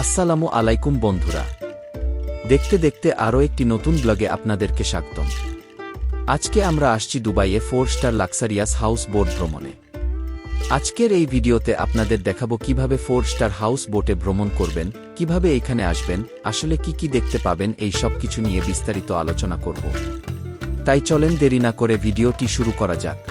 আসসালামু আলাইকুম বন্ধুরা, দেখতে দেখতে আরও একটি নতুন ব্লগে আপনাদেরকে স্বাগতম। আজকে আমরা আসছি দুবাইয়ে 4 স্টার লাক্সারিয়াস হাউস বোট ভ্রমণে। আজকের এই ভিডিওতে আপনাদের দেখাবো কিভাবে 4 স্টার হাউস বোটে ভ্রমণ করবেন, কিভাবে এখানে আসবেন, আসলে কি কি দেখতে পাবেন, এই সব কিছু নিয়ে বিস্তারিত আলোচনা করব। তাই চলেন দেরি না করে ভিডিওটি শুরু করা যাক।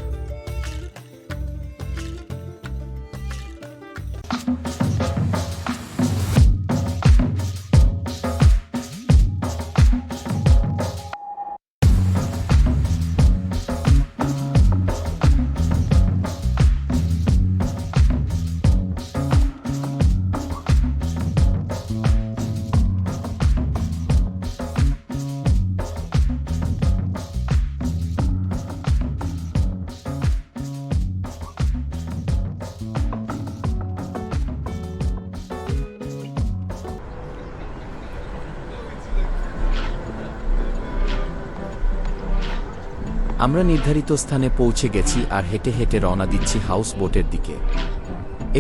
আমরা নির্ধারিত স্থানে পৌঁছে গেছি আর হেঁটে হেঁটে রওনা দিচ্ছি হাউস বোটের দিকে।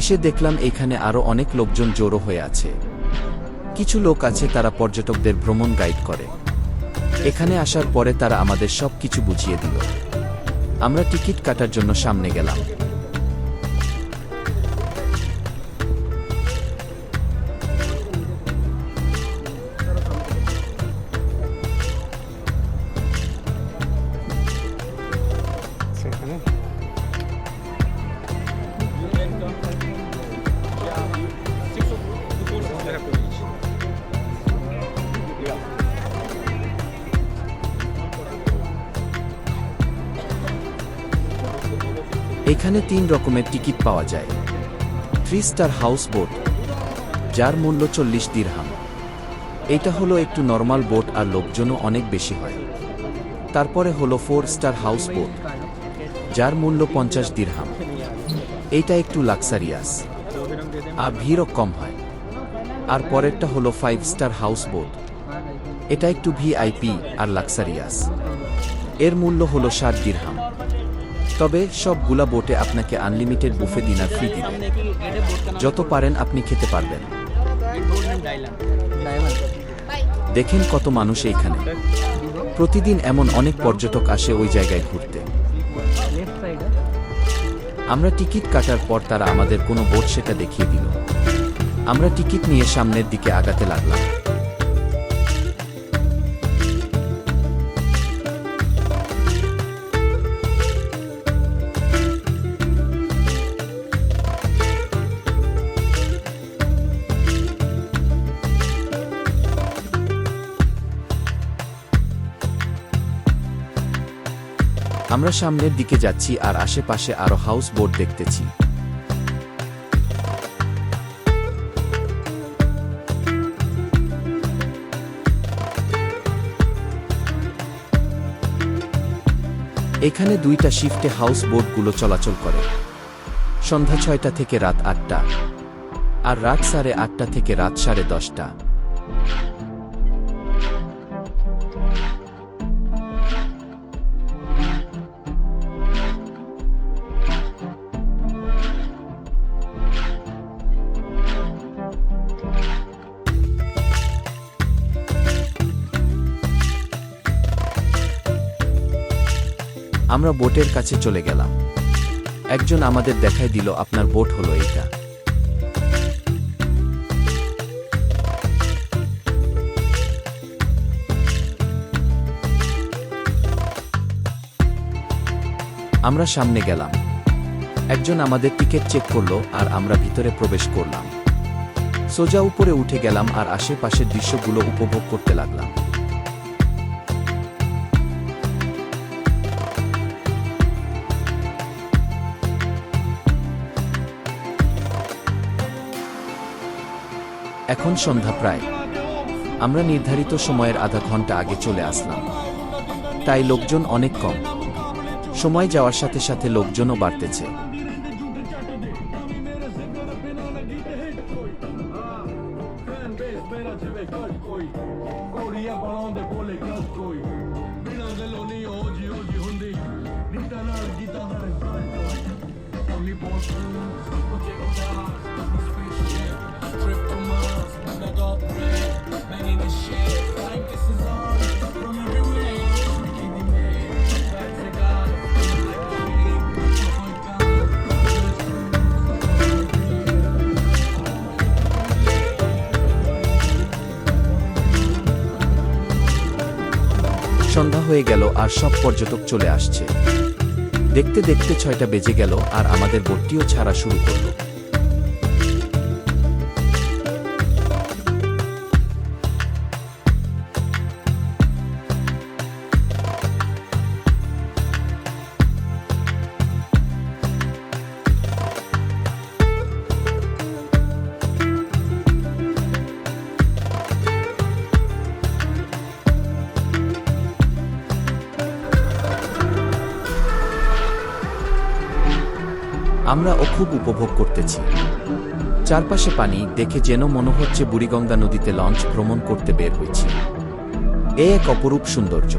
এসে দেখলাম এখানে আরও অনেক লোকজন জড়ো হয়ে আছে। কিছু লোক আছে তারা পর্যটকদের ভ্রমণ গাইড করে। এখানে আসার পরে তারা আমাদের সব কিছু বুঝিয়ে দিল। আমরা টিকিট কাটার জন্য সামনে গেলাম। এখানে 3 রকমের টিকিট পাওয়া যায়। 3 স্টার হাউস বোট, যার মূল্য 40 দিরহাম। এটা হলো একটু নরমাল বোট আর লোকজনও অনেক বেশি হয়। তারপরে হলো 4 স্টার হাউস বোট, যার মূল্য 50 দিরহাম। এইটা একটু লাক্সারিয়াস আর ভিড়ও কম হয়। আর পরেরটা হলো 5 স্টার হাউস বোট, এটা একটু ভিআইপি আর লাক্সারিয়াস। এর মূল্য হলো 60 দিরহাম। তবে সবগুলা বোটে আপনাকে আনলিমিটেড বুফে ডিনার ফ্রি দিবে। যত পারেন আপনি খেতে পারবেন। দেখেন কত মানুষ এইখানে। প্রতিদিন এমন অনেক পর্যটক আসে ওই জায়গায় ঘুরতে। আমরা টিকিট কাটার পর তারা আমাদের কোনো বোট সেটা দেখিয়ে দিল। আমরা টিকিট নিয়ে সামনের দিকে আগাতে লাগলাম। আমরা সামনের দিকে যাচ্ছি আর আশেপাশে আরো হাউস বোট দেখতেছি। এখানে 2টা শিফটে হাউস বোটগুলো চলাচল করে। সন্ধ্যা 6টা থেকে রাত 8টা আর রাত 8:30 থেকে রাত 10:30। আমরা বোটের কাছে চলে গেলাম। একজন আমাদের দেখাই দিল, আপনার বোট হলো এইটা। আমরা সামনে গেলাম। একজন আমাদের টিকিট চেক করলো আর আমরা ভিতরে প্রবেশ করলাম। সোজা উপরে উঠে গেলাম আর আশেপাশের দৃশ্যগুলো উপভোগ করতে লাগলাম। এখন সন্ধ্যা প্রায়। আমরা নির্ধারিত সময়ের আধা ঘন্টা আগে চলে আসলাম, তাই লোকজন অনেক কম। সময় যাওয়ার সাথে সাথে লোকজনও বাড়তেছে। হয়ে গেল আর সব পর্যটক চলে আসছে। দেখতে দেখতে 6টা বেজে গেল আর আমাদের বোটটিও ছাড়া শুরু করল। আমরাও খুব উপভোগ করতেছি। চারপাশে পানি দেখে যেন মনে হচ্ছে বুড়িগঙ্গা নদীতে লঞ্চ ভ্রমণ করতে বের হয়েছি। এ এক অপরূপ সৌন্দর্য।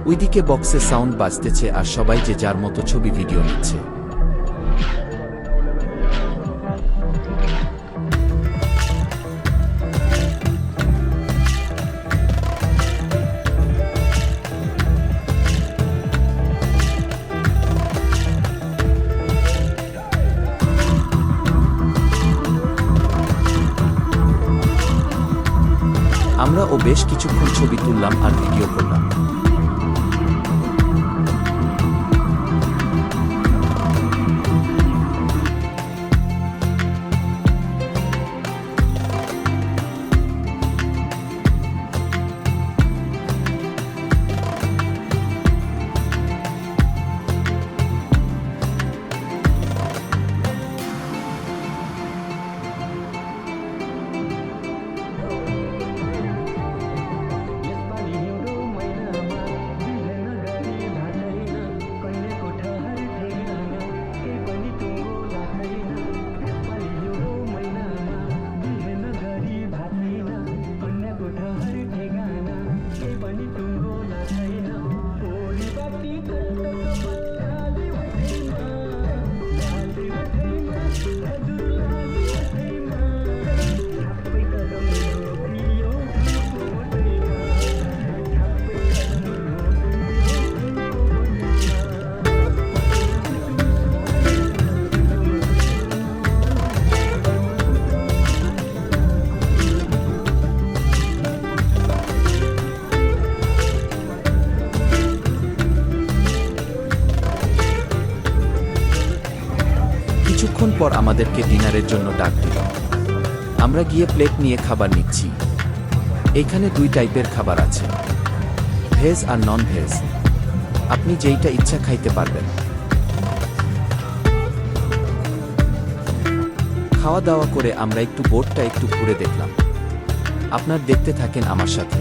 ওইদিকে বক্সে সাউন্ড বাজতেছে আর সবাই যে যার মতো ছবি ভিডিও নিচ্ছে। আমরাও বেশ কিছুক্ষণ ছবি তুললাম আর ভিডিও করলাম। কিছুক্ষণ পর আমাদেরকে ডিনারের জন্য ডাক দিল। আমরা গিয়ে প্লেট নিয়ে খাবার নিচ্ছি। এখানে 2 টাইপের খাবার আছে, ভেজ আর নন ভেজ। আপনি যেইটা ইচ্ছা খাইতে পারবেন। খাওয়া দাওয়া করে আমরা একটু বোটটা একটু ঘুরে দেখলাম। আপনার দেখতে থাকেন আমার সাথে।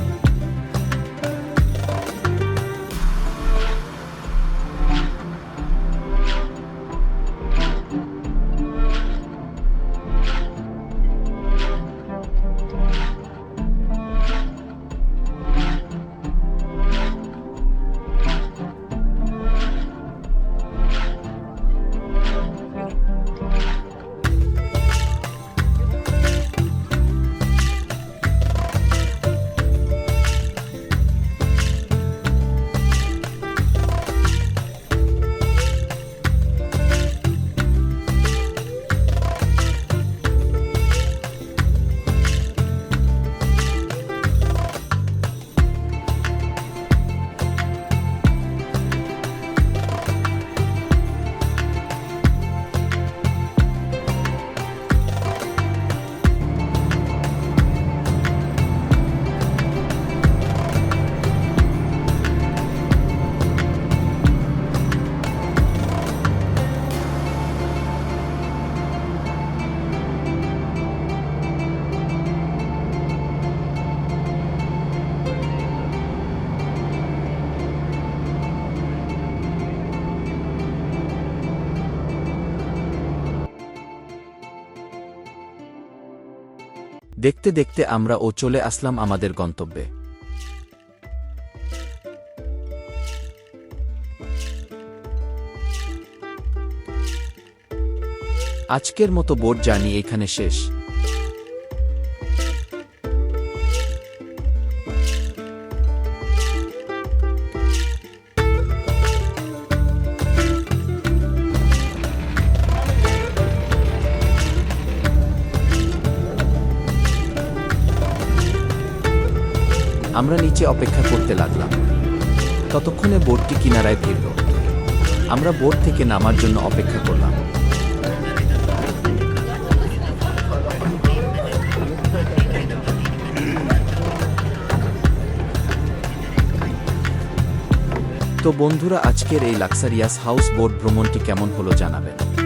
দেখতে দেখতে আমরা চলে আসলাম আমাদের গন্তব্যে। আজকের মতো বোট জার্নি এখানে শেষ। আমরা নিচে অপেক্ষা করতে লাগলাম। ততক্ষণে বোটটি কিনারায় ফিরল। আমরা বোট থেকে নামার জন্য অপেক্ষা করলাম। তো বন্ধুরা, আজকের এই লাক্সারিয়াস হাউস বোট ভ্রমণটি কেমন হলো জানাবেন।